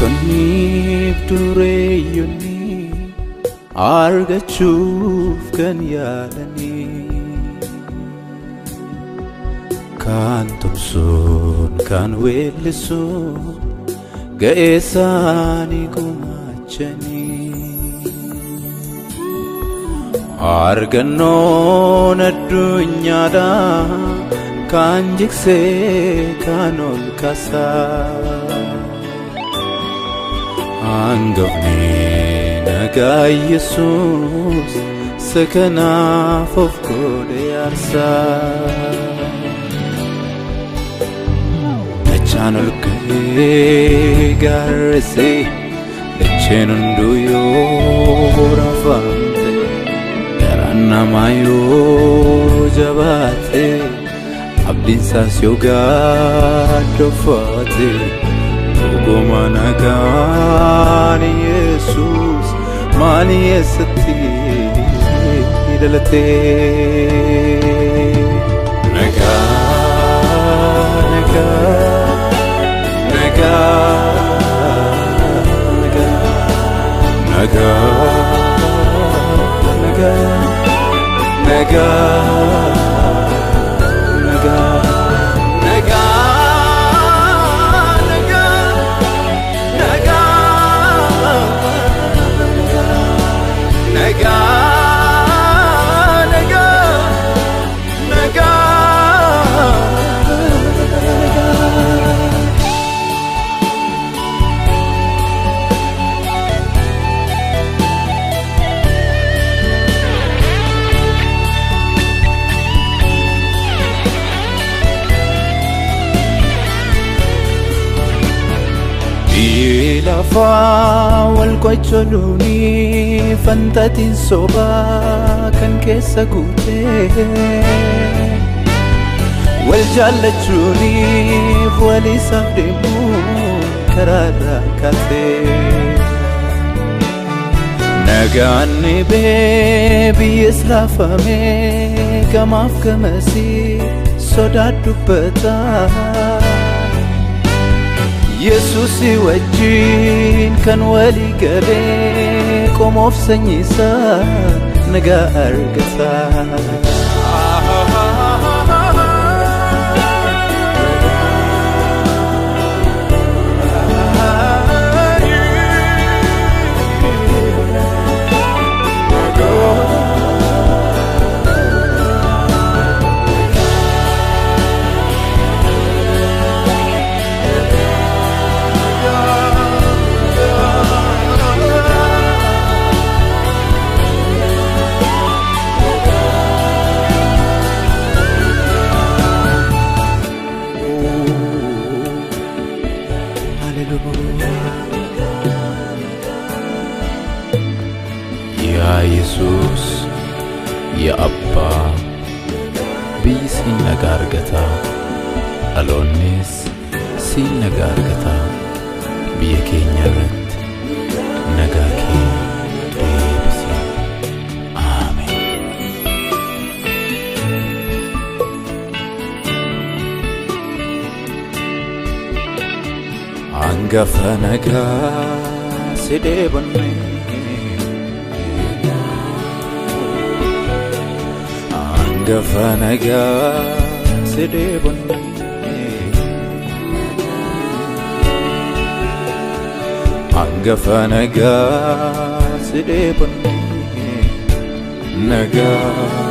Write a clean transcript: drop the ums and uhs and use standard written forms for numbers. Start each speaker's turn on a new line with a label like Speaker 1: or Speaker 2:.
Speaker 1: Toniif dureeyyonni argachuuf kan yaalanii kan tumsuun kan weellisuun ga'ee isaanii gumaachanii argannoon addunyaadhaa kan jiksee kan ol kaasaa hangafni nagaa Yesuus sakanaaf of godhe aarsaa dachaan ol ka'ee gaarreessee dacheen hunduu yoo raafamte garaan namaa yoo jabaate abdiin isaas yoo gaaddofaate dhuguma nagaan Yesuus maali eessatti dhalatee nagaa lafaa wal qocholuuni fantatiin sobaa kan keessa guutee wal jaallachuuniif walisaaf deemuun karaarraa kaatee nagaan dhibee biyyees raafamee gamaaf gamasii sodaa dubbataa Yesuus wajjin kan walii galee qomoof sanyiisaa nagaa argataa Ya Yesus, ya Abba, biyyi siin nagaa argata, dhaloonnis siin nagaa argata, biyya keenya irratti nagaa kee deebisi. Ameen. Hangafa nagaa si deebanne hangafa nagaa si deebanne hangafa nagaa si deebanne nagaa